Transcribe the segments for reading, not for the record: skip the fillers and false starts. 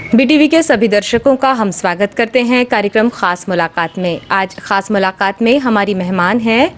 BTV के सभी दर्शकों का हम स्वागत करते हैं कार्यक्रम खास मुलाकात में। आज खास मुलाकात में हमारी मेहमान हैं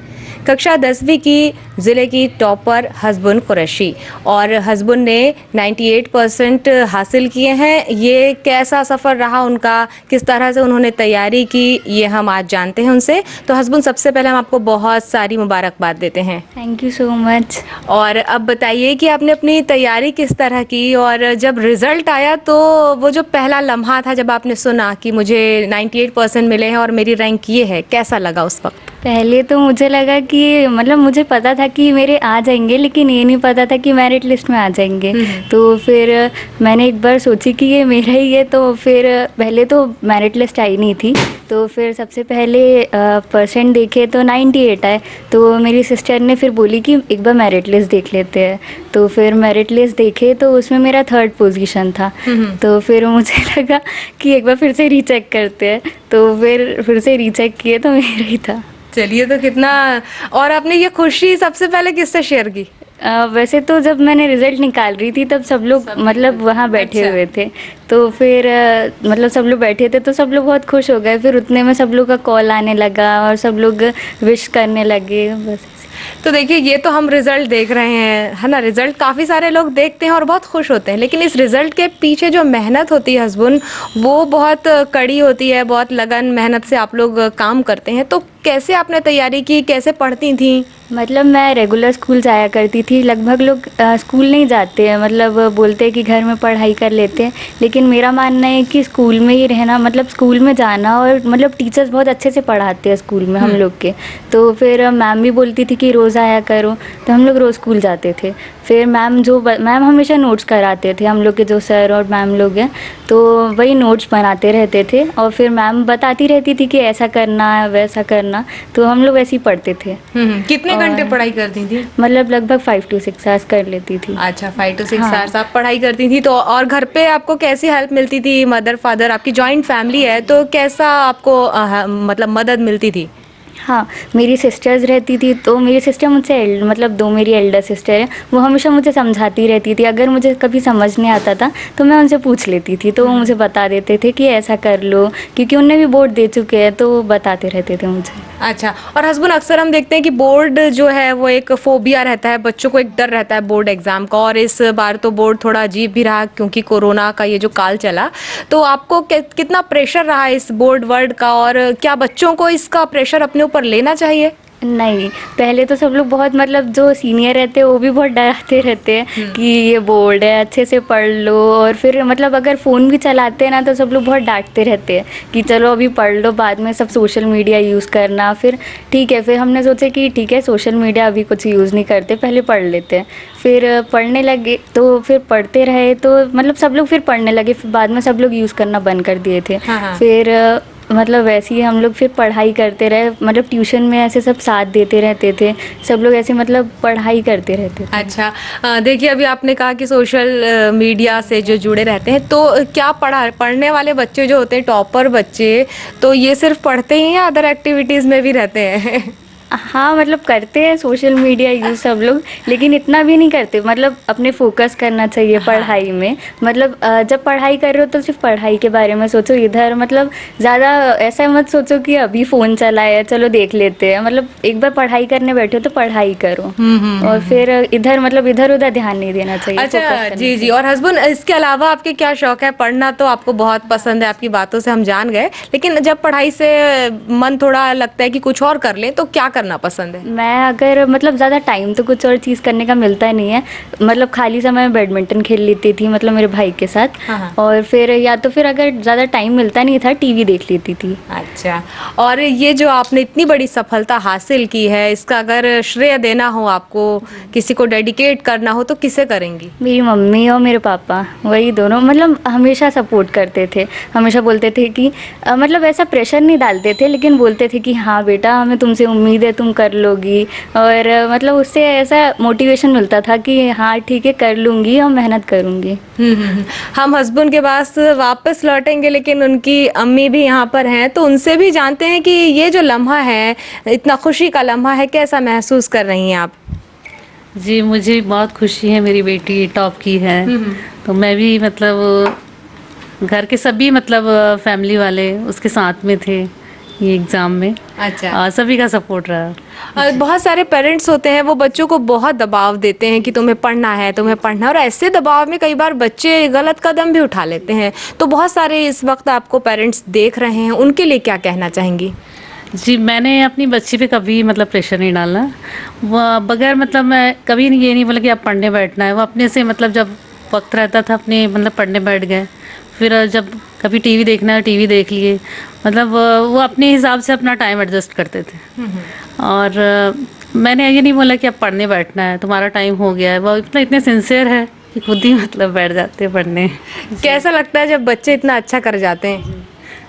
कक्षा 10वीं की ज़िले की टॉपर हसबुन कुरैशी और हसबुन ने 98% हासिल किए हैं। ये कैसा सफ़र रहा उनका, किस तरह से उन्होंने तैयारी की, ये हम आज जानते हैं उनसे। तो हसबुन, सबसे पहले हम आपको बहुत सारी मुबारकबाद देते हैं। Thank you so much. और अब बताइए कि आपने अपनी तैयारी किस तरह की, और जब रिज़ल्ट आया तो वो जो पहला लम्हा था जब आपने सुना कि मुझे 98% मिले हैं और मेरी रैंक ये है, कैसा लगा उस वक्त? पहले तो मुझे लगा कि मतलब मुझे पता था कि मेरे आ जाएंगे, लेकिन ये नहीं पता था कि मेरिट लिस्ट में आ जाएंगे। तो फिर मैंने एक बार सोची कि ये मेरा ही है, तो फिर पहले तो मेरिट लिस्ट आई नहीं थी, तो फिर सबसे पहले परसेंट देखे तो 98 आए। तो मेरी सिस्टर ने फिर बोली कि एक बार मेरिट लिस्ट देख लेते हैं। तो फिर मेरिट लिस्ट देखे तो उसमें मेरा 3rd पोजीशन था। तो फिर मुझे लगा कि एक बार फिर से रीचेक करते हैं, तो फिर से रीचेक किए तो मेरा ही था। चलिए, तो कितना, और आपने ये खुशी सबसे पहले किससे शेयर की? वैसे तो जब मैंने रिज़ल्ट निकाल रही थी तब सब लोग मतलब वहाँ बैठे हुए थे, तो फिर मतलब सब लोग बैठे थे तो सब लोग बहुत खुश हो गए। फिर उतने में सब लोग का कॉल आने लगा और सब लोग विश करने लगे, बस। तो देखिए, ये तो हम रिज़ल्ट देख रहे हैं, है ना। रिज़ल्ट काफ़ी सारे लोग देखते हैं और बहुत खुश होते हैं, लेकिन इस रिज़ल्ट के पीछे जो मेहनत होती है हसबुन, वो बहुत कड़ी होती है। बहुत लगन मेहनत से आप लोग काम करते हैं। तो कैसे आपने तैयारी की, कैसे पढ़ती थी? मतलब मैं रेगुलर स्कूल जाया करती थी। लगभग लोग स्कूल नहीं जाते हैं, मतलब बोलते हैं कि घर में पढ़ाई कर लेते हैं, लेकिन मेरा मानना है कि स्कूल में ही रहना, मतलब स्कूल में जाना, और मतलब टीचर्स बहुत अच्छे से पढ़ाते हैं स्कूल में हम लोग के। तो फिर मैम भी बोलती थी कि रोज़ आया करो, तो हम लोग रोज़ स्कूल जाते थे। फिर मैम हमेशा नोट्स कराते थे, हम लोग के जो सर और मैम लोग हैं, तो वही नोट्स बनाते रहते थे। और फिर मैम बताती रहती थी कि ऐसा करना है, वैसा करना, तो हम लोग ऐसे ही पढ़ते थे। कितने घंटे पढ़ाई करती थी? मतलब लगभग 5 to 6 आवर्स कर लेती थी। अच्छा, 5 to 6 आवर्स आप पढ़ाई करती थी। तो और घर पे आपको कैसी हेल्प मिलती थी? मदर फादर, आपकी जॉइंट फैमिली है, तो कैसा आपको मतलब मदद मिलती थी? हाँ, मेरी सिस्टर्स रहती थी, तो मेरी सिस्टर मुझसे मतलब 2 मेरी एल्डर सिस्टर है, वो हमेशा मुझे समझाती रहती थी। अगर मुझे कभी समझ नहीं आता था तो मैं उनसे पूछ लेती थी, तो वो मुझे बता देते थे कि ऐसा कर लो, क्योंकि उनने भी बोर्ड दे चुके हैं, तो वो बताते रहते थे मुझे। अच्छा, और हसबुन, अक्सर हम देखते हैं कि बोर्ड जो है वो एक फोबिया रहता है, बच्चों को एक डर रहता है बोर्ड एग्जाम का, और इस बार तो बोर्ड थोड़ा अजीब भी रहा क्योंकि कोरोना का ये जो काल चला। तो आपको कितना प्रेशर रहा इस बोर्ड वर्ड का, और क्या बच्चों को इसका प्रेशर अपने ऊपर लेना चाहिए? नहीं, पहले तो सब लोग बहुत, मतलब जो सीनियर रहते हैं वो भी बहुत डराते रहते हैं कि ये बोर्ड है, अच्छे से पढ़ लो। और फिर मतलब अगर फ़ोन भी चलाते हैं ना तो सब लोग बहुत डांटते रहते हैं कि चलो अभी पढ़ लो, बाद में सब सोशल मीडिया यूज़ करना। फिर ठीक है, फिर हमने सोचा कि ठीक है, सोशल मीडिया अभी कुछ यूज़ नहीं करते, पहले पढ़ लेते हैं। फिर पढ़ने लगे, तो फिर पढ़ते रहे, तो मतलब सब लोग फिर पढ़ने लगे। फिर बाद में सब लोग यूज़ करना बंद कर दिए थे। फिर मतलब वैसे ही हम लोग फिर पढ़ाई करते रहे, मतलब ट्यूशन में ऐसे सब साथ देते रहते थे, सब लोग ऐसे मतलब पढ़ाई करते रहते थे। अच्छा, देखिए, अभी आपने कहा कि सोशल मीडिया से जो जुड़े रहते हैं, तो क्या पढ़ने वाले बच्चे जो होते हैं, टॉपर बच्चे, तो ये सिर्फ पढ़ते ही या अदर एक्टिविटीज़ में भी रहते हैं? हाँ, मतलब करते हैं सोशल मीडिया यूज़ सब लोग, लेकिन इतना भी नहीं करते। मतलब अपने फोकस करना चाहिए पढ़ाई में। मतलब जब पढ़ाई कर रहे हो तो सिर्फ पढ़ाई के बारे में सोचो, इधर मतलब ज़्यादा ऐसा मत सोचो कि अभी फ़ोन चलाया चलो देख लेते हैं। मतलब एक बार पढ़ाई करने बैठो तो पढ़ाई करो, और फिर इधर मतलब इधर उधर ध्यान नहीं देना चाहिए। अच्छा, जी जी। और हस्बैंड, इसके अलावा आपके क्या शौक है? पढ़ना तो आपको बहुत पसंद है, आपकी बातों से हम जान गए, लेकिन जब पढ़ाई से मन थोड़ा लगता है कि कुछ और कर लें, तो क्या करना पसंद है? मैं अगर मतलब ज़्यादा टाइम तो कुछ और चीज़ करने का मिलता नहीं है, मतलब खाली समय में बैडमिंटन खेल लेती थी, मतलब मेरे भाई के साथ। और फिर या तो फिर अगर ज़्यादा टाइम मिलता नहीं था, टीवी देख लेती थी। अच्छा, और ये जो आपने इतनी बड़ी सफलता हासिल की है, इसका अगर श्रेय देना हो आपको, किसी को डेडिकेट करना हो, तो किसे करेंगी? मेरी मम्मी और मेरे पापा, वही दोनों मतलब हमेशा सपोर्ट करते थे। हमेशा बोलते थे कि मतलब ऐसा प्रेशर नहीं डालते थे, लेकिन बोलते थे कि हाँ बेटा, हमें तुमसे उम्मीद है, तुम कर लोगी। और मतलब उससे ऐसा मोटिवेशन मिलता था कि हाँ ठीक है, कर लूँगी और मेहनत करूँगी। हम हस्बैंड के पास वापस लौटेंगे, लेकिन उनकी अम्मी भी यहाँ पर हैं, तो उनसे भी जानते हैं कि ये जो लम्हा है, इतना खुशी का लम्हा है, कैसा महसूस कर रही हैं आप? जी, मुझे बहुत खुशी है, मेरी बेटी टॉप की है, तो मैं भी मतलब घर के सभी मतलब फैमिली वाले उसके साथ में थे ये एग्ज़ाम में। अच्छा। सभी का सपोर्ट रहा। बहुत सारे पेरेंट्स होते हैं वो बच्चों को बहुत दबाव देते हैं कि तुम्हें पढ़ना है, तुम्हें पढ़ना है, और ऐसे दबाव में कई बार बच्चे गलत कदम भी उठा लेते हैं। तो बहुत सारे इस वक्त आपको पेरेंट्स देख रहे हैं, उनके लिए क्या कहना चाहेंगी? जी, मैंने अपनी बच्ची पे कभी मतलब प्रेशर नहीं डाला। वो बगैर मतलब मैं कभी ये नहीं बोला कि आप पढ़ने बैठना है। वो अपने से मतलब जब वक्त रहता था अपने मतलब पढ़ने बैठ गए। फिर जब कभी टीवी देखना है टीवी देख लिए। मतलब वो अपने हिसाब से अपना टाइम एडजस्ट करते थे। और मैंने ये नहीं बोला कि आप पढ़ने बैठना है, तुम्हारा टाइम हो गया है। वो इतने सिंसियर है कि खुद ही मतलब बैठ जाते हैं पढ़ने। कैसा लगता है जब बच्चे इतना अच्छा कर जाते हैं?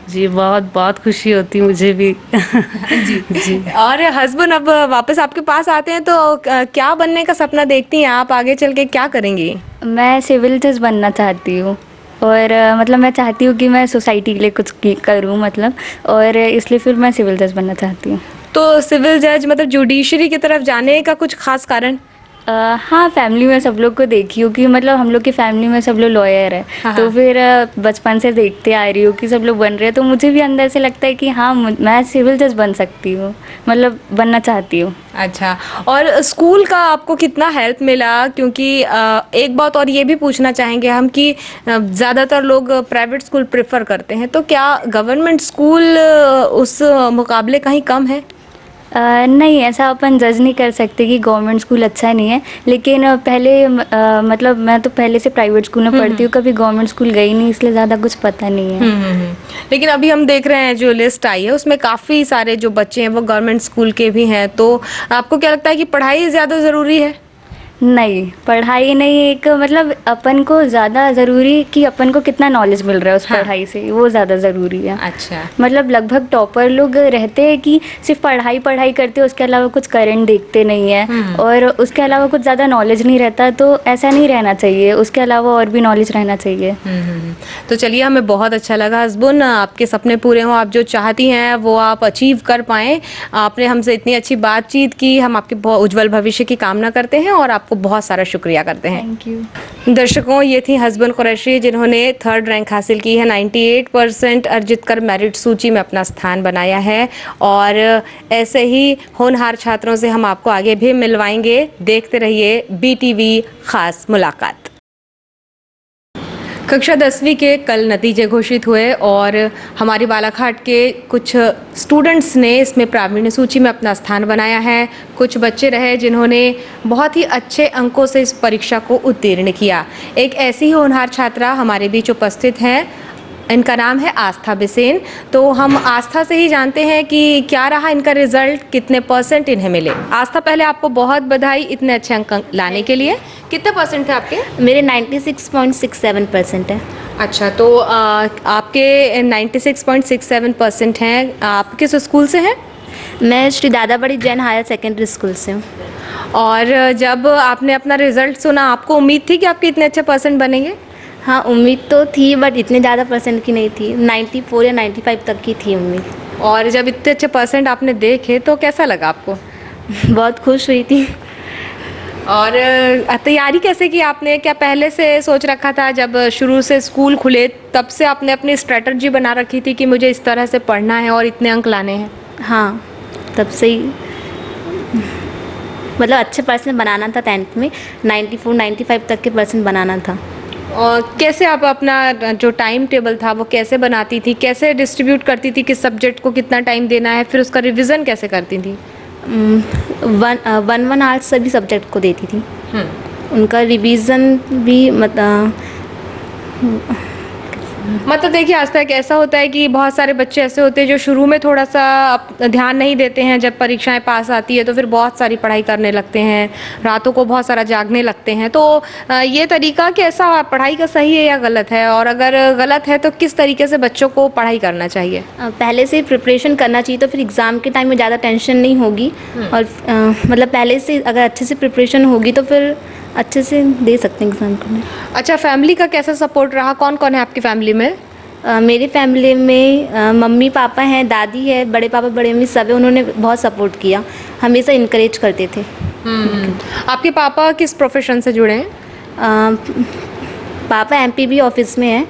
जी, बहुत बहुत खुशी होती मुझे भी। जी। और हस्बैंड अब वापस आपके पास आते हैं तो क्या बनने का सपना देखती हैं आप? आगे चल के क्या करेंगी? मैं सिविल जज बनना चाहती हूँ। और मतलब मैं चाहती हूँ कि मैं सोसाइटी के लिए कुछ करूँ मतलब, और इसलिए फिर मैं सिविल जज बनना चाहती हूँ। तो सिविल जज मतलब जुडिशरी की तरफ जाने का कुछ खास कारण? हाँ, फैमिली में सब लोग को देखी हूँ कि मतलब हम लोग की फैमिली में सब लोग लॉयर है। हाँ, तो हाँ। फिर बचपन से देखते आ रही हूँ कि सब लोग बन रहे हैं, तो मुझे भी अंदर से लगता है कि हाँ मैं सिविल जज बन सकती हूँ, मतलब बनना चाहती हूँ। अच्छा। और स्कूल का आपको कितना हेल्प मिला? क्योंकि एक बात और ये भी पूछना चाहेंगे हम कि ज़्यादातर लोग प्राइवेट स्कूल प्रेफर करते हैं, तो क्या गवर्नमेंट स्कूल उस मुकाबले कहीं कम है? नहीं, ऐसा अपन जज नहीं कर सकते कि गवर्नमेंट स्कूल अच्छा नहीं है, लेकिन मतलब मैं तो पहले से प्राइवेट स्कूल में पढ़ती हूँ, कभी गवर्नमेंट स्कूल गई नहीं, इसलिए ज़्यादा कुछ पता नहीं है। लेकिन अभी हम देख रहे हैं जो लिस्ट आई है उसमें काफ़ी सारे जो बच्चे हैं वो गवर्नमेंट स्कूल के भी हैं, तो आपको क्या लगता है कि पढ़ाई ज़्यादा ज़रूरी है? नहीं, पढ़ाई नहीं, एक मतलब अपन को ज़्यादा ज़रूरी कि अपन को कितना नॉलेज मिल रहा है उस हाँ। पढ़ाई से, वो ज़्यादा ज़रूरी है। अच्छा। मतलब लगभग टॉपर लोग रहते हैं कि सिर्फ पढ़ाई करते हैं, उसके अलावा कुछ करंट देखते नहीं है, और उसके अलावा कुछ ज़्यादा नॉलेज नहीं रहता, तो ऐसा नहीं रहना चाहिए, उसके अलावा और भी नॉलेज रहना चाहिए। तो चलिए, हमें बहुत अच्छा लगा हस्बैंड, आपके सपने पूरे हों, आप जो चाहती हैं वो आप अचीव कर पाएँ। आपने हमसे इतनी अच्छी बातचीत की, हम आपके बहुत उज्जवल भविष्य की कामना करते हैं और आपको बहुत सारा शुक्रिया करते हैं। Thank you. दर्शकों, ये थी हस्बैंड कुरैशी जिन्होंने 3rd रैंक हासिल की है, 98% अर्जित कर मेरिट सूची में अपना स्थान बनाया है। और ऐसे ही होनहार छात्रों से हम आपको आगे भी मिलवाएंगे। देखते रहिए BTV खास मुलाकात। कक्षा 10वीं के कल नतीजे घोषित हुए और हमारी बालाघाट के कुछ स्टूडेंट्स ने इसमें प्रावीण्य सूची में अपना स्थान बनाया है। कुछ बच्चे रहे जिन्होंने बहुत ही अच्छे अंकों से इस परीक्षा को उत्तीर्ण किया। एक ऐसी ही होनहार छात्रा हमारे बीच उपस्थित हैं, इनका नाम है आस्था बिसेन। तो हम आस्था से ही जानते हैं कि क्या रहा इनका रिजल्ट, कितने % इन्हें मिले। आस्था, पहले आपको बहुत बधाई इतने अच्छे अंक लाने के लिए। कितने % थे आपके? मेरे 96.67% है। अच्छा, तो आपके 96.67% हैं। आप किस स्कूल से हैं? मैं Shri Dadabari Jain higher secondary school से हूँ। और जब आपने अपना रिजल्ट सुना, आपको उम्मीद थी कि आपके इतने अच्छे % बनेंगे? हाँ, उम्मीद तो थी, बट इतने ज़्यादा % की नहीं थी। 94 या 95 तक की थी उम्मीद। और जब इतने अच्छे % आपने देखे तो कैसा लगा आपको? बहुत खुश हुई थी। और तैयारी कैसे की आपने? क्या पहले से सोच रखा था, जब शुरू से स्कूल खुले तब से आपने अपनी स्ट्रेटजी बना रखी थी कि मुझे इस तरह से पढ़ना है और इतने अंक लाने हैं? हाँ, तब से ही मतलब अच्छे % बनाना था। 10th में 94 95 तक के % बनाना था। और कैसे आप अपना जो टाइम टेबल था वो कैसे बनाती थी, कैसे डिस्ट्रीब्यूट करती थी, किस सब्जेक्ट को कितना टाइम देना है, फिर उसका रिवीजन कैसे करती थी? 1 आवर्स सभी सब्जेक्ट को देती थी। उनका रिवीजन भी मतलब देखिए, आज तक ऐसा होता है कि बहुत सारे बच्चे ऐसे होते हैं जो शुरू में थोड़ा सा ध्यान नहीं देते हैं, जब परीक्षाएं पास आती है तो फिर बहुत सारी पढ़ाई करने लगते हैं, रातों को बहुत सारा जागने लगते हैं। तो ये तरीका कैसा पढ़ाई का सही है या गलत है? और अगर गलत है तो किस तरीके से बच्चों को पढ़ाई करना चाहिए? पहले से प्रिपरेशन करना चाहिए, तो फिर एग्ज़ाम के टाइम में ज़्यादा टेंशन नहीं होगी। और मतलब पहले से अगर अच्छे से प्रिपरेशन होगी तो फिर अच्छे से दे सकते हैं एग्ज़ाम को। अच्छा, फैमिली का कैसा सपोर्ट रहा? कौन कौन है आपकी फैमिली में? मेरी फैमिली में मम्मी पापा हैं, दादी है, बड़े पापा बड़े मम्मी सब है। उन्होंने बहुत सपोर्ट किया, हमेशा इनकरेज करते थे। आपके पापा किस प्रोफेशन से जुड़े हैं? पापा MPB ऑफिस में हैं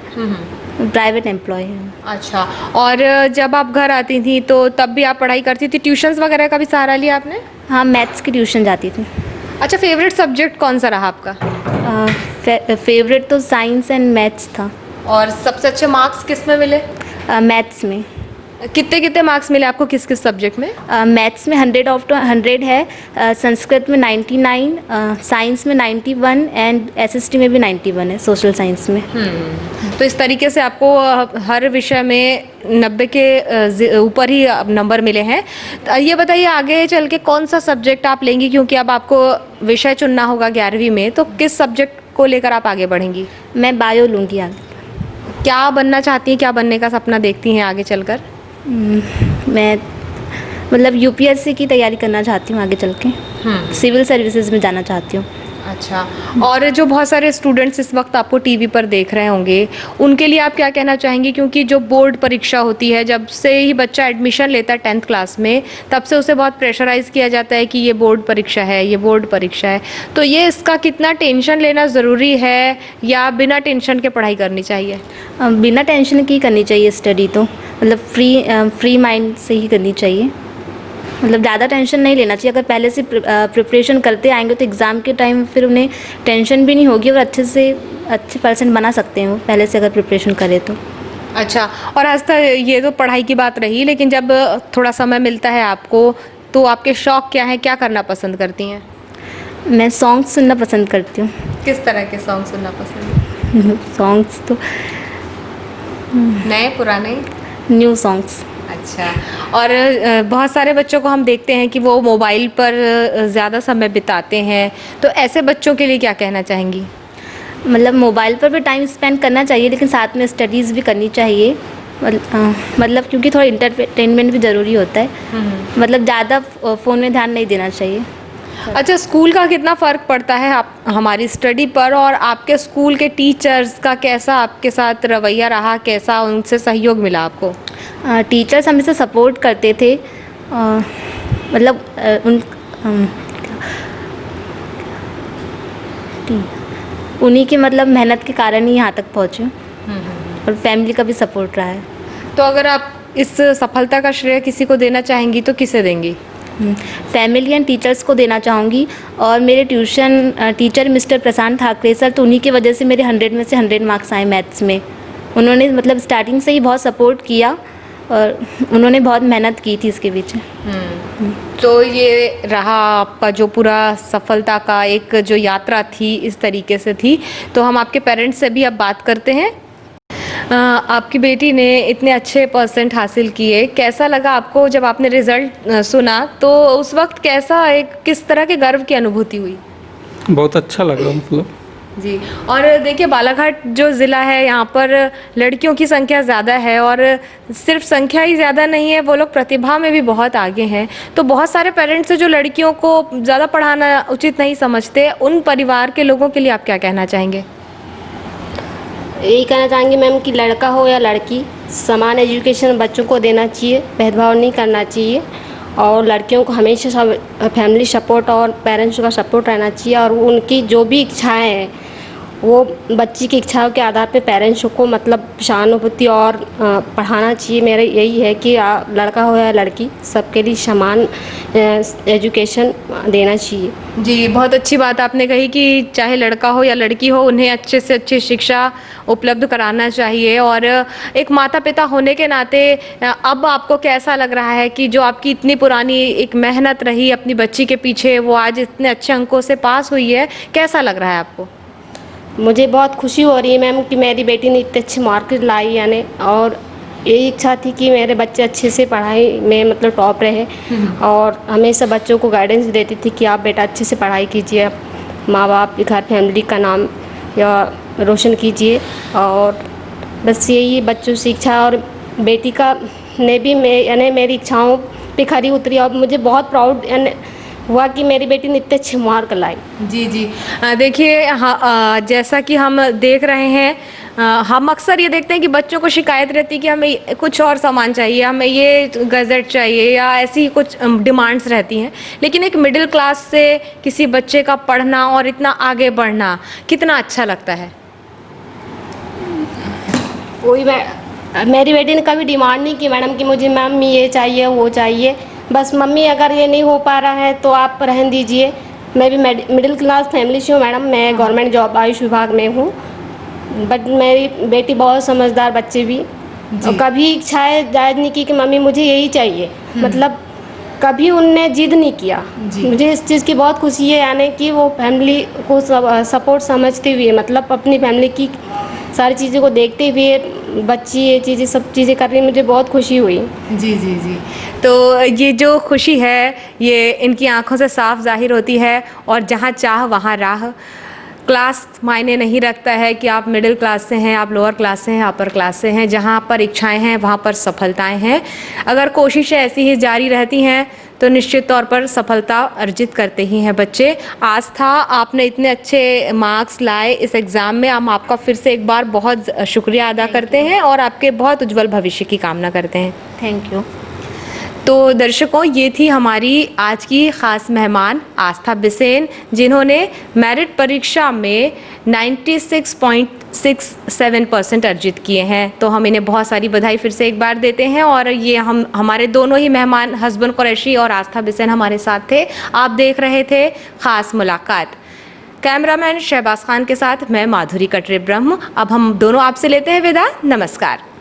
प्राइवेट एम्प्लॉय हैं। अच्छा, और जब आप घर आती थी तो तब भी आप पढ़ाई करती थी, ट्यूशन्स वगैरह का भी सहारा लिया आपने? हाँ, मैथ्स की ट्यूशन जाती थी। अच्छा, फेवरेट सब्जेक्ट कौन सा रहा आपका? फेवरेट तो साइंस एंड मैथ्स था। और सबसे अच्छे मार्क्स किस में मिले? मैथ्स में। कितने कितने मार्क्स मिले आपको किस किस सब्जेक्ट में? मैथ्स में 100/100 है, संस्कृत में 99, साइंस में 91 एंड एसएसटी में भी 91 है, सोशल साइंस में। तो इस तरीके से आपको हर विषय में 90 के ऊपर ही नंबर मिले हैं। तो ये बताइए आगे चल के कौन सा सब्जेक्ट आप लेंगी, क्योंकि अब आपको विषय चुनना होगा 11वीं में, तो किस सब्जेक्ट को लेकर आप आगे बढ़ेंगी? मैं बायो लूँगी आगे। क्या बनना चाहती हैं, क्या बनने का सपना देखती हैं आगे चलकर? मैं मतलब यूपीएससी की तैयारी करना चाहती हूँ आगे चल के, सिविल सर्विसेज में जाना चाहती हूँ। अच्छा, और जो बहुत सारे स्टूडेंट्स इस वक्त आपको टीवी पर देख रहे होंगे, उनके लिए आप क्या कहना चाहेंगी? क्योंकि जो बोर्ड परीक्षा होती है, जब से ही बच्चा एडमिशन लेता है 10th क्लास में, तब से उसे बहुत प्रेशराइज किया जाता है कि ये बोर्ड परीक्षा है, ये बोर्ड परीक्षा है। तो ये इसका कितना टेंशन लेना ज़रूरी है या बिना टेंशन के पढ़ाई करनी चाहिए? बिना टेंशन की करनी चाहिए स्टडी, तो मतलब फ्री माइंड से ही करनी चाहिए। मतलब ज़्यादा टेंशन नहीं लेना चाहिए। अगर पहले से प्रिपरेशन करते आएंगे तो एग्ज़ाम के टाइम फिर उन्हें टेंशन भी नहीं होगी और अच्छे परसेंट बना सकते हैं वो पहले से अगर प्रिपरेशन करें तो। अच्छा, और आज तक ये तो पढ़ाई की बात रही, लेकिन जब थोड़ा समय मिलता है आपको तो आपके शौक़ क्या हैं, क्या करना पसंद करती हैं? मैं सॉन्ग्स सुनना पसंद करती हूँ। किस तरह के सॉन्ग सुनना पसंद है? सॉन्ग्स तो नए पुराने? New songs. अच्छा, और बहुत सारे बच्चों को हम देखते हैं कि वो मोबाइल पर ज़्यादा समय बिताते हैं, तो ऐसे बच्चों के लिए क्या कहना चाहेंगी? मतलब मोबाइल पर भी टाइम स्पेंड करना चाहिए, लेकिन साथ में स्टडीज़ भी करनी चाहिए। मतलब क्योंकि थोड़ा इंटरटेनमेंट भी ज़रूरी होता है। मतलब ज़्यादा फ़ोन में ध्यान नहीं देना चाहिए। अच्छा, स्कूल का कितना फ़र्क पड़ता है आप हमारी स्टडी पर, और आपके स्कूल के टीचर्स का कैसा आपके साथ रवैया रहा, कैसा उनसे सहयोग मिला आपको? टीचर्स हमेशा सपोर्ट करते थे। मतलब उन्हीं के मतलब मेहनत के कारण ही यहाँ तक पहुँचे, और फैमिली का भी सपोर्ट रहा है। तो अगर आप इस सफलता का श्रेय किसी को देना चाहेंगी तो किसे देंगी? फैमिली एंड टीचर्स को देना चाहूँगी, और मेरे ट्यूशन टीचर मिस्टर प्रशांत ठाकरे सर, तो उन्हीं की वजह से मेरे 100 में से 100 मार्क्स आए मैथ्स में। उन्होंने मतलब स्टार्टिंग से ही बहुत सपोर्ट किया और उन्होंने बहुत मेहनत की थी इसके पीछे। तो ये रहा आपका जो पूरा सफलता का एक जो यात्रा थी, इस तरीके से थी। तो हम आपके पेरेंट्स से भी अब बात करते हैं। आपकी बेटी ने इतने अच्छे परसेंट हासिल किए, कैसा लगा आपको जब आपने रिज़ल्ट सुना? तो उस वक्त कैसा किस तरह के गर्व की अनुभूति हुई? बहुत अच्छा लगा मतलब। जी, और देखिए बालाघाट जो ज़िला है, यहाँ पर लड़कियों की संख्या ज़्यादा है, और सिर्फ संख्या ही ज़्यादा नहीं है, वो लोग प्रतिभा में भी बहुत आगे हैं। तो बहुत सारे पेरेंट्स हैं जो लड़कियों को ज़्यादा पढ़ाना उचित नहीं समझते, उन परिवार के लोगों के लिए आप क्या कहना चाहेंगे? यही कहना चाहेंगे मैम कि लड़का हो या लड़की, समान एजुकेशन बच्चों को देना चाहिए, भेदभाव नहीं करना चाहिए, और लड़कियों को हमेशा फैमिली सपोर्ट और पेरेंट्स का सपोर्ट रहना चाहिए, और उनकी जो भी इच्छाएं हैं वो बच्ची की इच्छाओं के आधार पे पेरेंट्स को मतलब सहानुभूति और पढ़ाना चाहिए। मेरा यही है कि लड़का हो या लड़की, सबके लिए समान एजुकेशन देना चाहिए। जी, बहुत अच्छी बात आपने कही कि चाहे लड़का हो या लड़की हो, उन्हें अच्छे से अच्छी शिक्षा उपलब्ध कराना चाहिए। और एक माता पिता होने के नाते अब आपको कैसा लग रहा है कि जो आपकी इतनी पुरानी एक मेहनत रही अपनी बच्ची के पीछे, वो आज इतने अच्छे अंकों से पास हुई है, कैसा लग रहा है आपको? मुझे बहुत खुशी हो रही है मैम कि मेरी बेटी ने इतने अच्छे मार्क्स लाई, यानी और यही इच्छा थी कि मेरे बच्चे अच्छे से पढ़ाई में मतलब टॉप रहे, और हमेशा बच्चों को गाइडेंस देती थी कि आप बेटा अच्छे से पढ़ाई कीजिए, माँ बाप घर फैमिली का नाम या रोशन कीजिए। और बस यही बच्चों से इच्छा, और बेटी का ने भी यानी मेरी इच्छाओं पे खरी उतरी, और मुझे बहुत प्राउड हुआ कि मेरी बेटी ने इतने अच्छे मार्क लाई। जी जी, देखिए हाँ, जैसा कि हम देख रहे हैं, हम अक्सर ये देखते हैं कि बच्चों को शिकायत रहती है कि हमें कुछ और सामान चाहिए, हमें ये गैजेट चाहिए, या ऐसी कुछ डिमांड्स रहती हैं। लेकिन एक मिडिल क्लास से किसी बच्चे का पढ़ना और इतना आगे बढ़ना कितना अच्छा लगता है। कोई मेरी बेटी ने कभी डिमांड नहीं की मैडम कि मुझे मम्मी ये चाहिए वो चाहिए। बस मम्मी अगर ये नहीं हो पा रहा है तो आप रहने दीजिए। मैं भी मिडिल क्लास फैमिली से हूँ मैडम, मैं गवर्नमेंट जॉब आयुष विभाग में हूँ। बट मेरी बेटी बहुत समझदार बच्चे भी, और कभी इच्छाएं जायज़ नहीं की कि मम्मी मुझे यही चाहिए, मतलब कभी उनने जिद नहीं किया। मुझे इस चीज़ की बहुत खुशी है, यानी कि वो फैमिली को सपोर्ट समझते हुए, मतलब अपनी फैमिली की सारी चीज़ों को देखते हुए बच्ची ये चीज़ें सब चीज़ें कर रही, मुझे बहुत खुशी हुई। जी जी जी। तो ये जो खुशी है ये इनकी आंखों से साफ जाहिर होती है, और जहाँ चाह वहाँ राह। क्लास मायने नहीं रखता है कि आप मिडिल क्लास से हैं, आप लोअर क्लास से हैं, अपर क्लास से हैं। जहाँ पर इच्छाएं हैं वहाँ पर सफलताएं हैं। अगर कोशिशें ऐसी ही जारी रहती हैं तो निश्चित तौर पर सफलता अर्जित करते ही हैं बच्चे। आस्था, आपने इतने अच्छे मार्क्स लाए इस एग्ज़ाम में, हम आपका फिर से एक बार बहुत शुक्रिया अदा करते हैं और आपके बहुत उज्जवल भविष्य की कामना करते हैं। Thank you. तो दर्शकों, ये थी हमारी आज की ख़ास मेहमान आस्था बिसेन, जिन्होंने मेरिट परीक्षा में 96.67% अर्जित किए हैं। तो हम इन्हें बहुत सारी बधाई फिर से एक बार देते हैं। और ये हमारे दोनों ही मेहमान हस्बन कुरैशी और आस्था बिसेन हमारे साथ थे। आप देख रहे थे ख़ास मुलाकात। कैमरामैन शहबाज खान के साथ मैं माधुरी कटरे ब्रह्म। अब हम दोनों आपसे लेते हैं विदा। नमस्कार।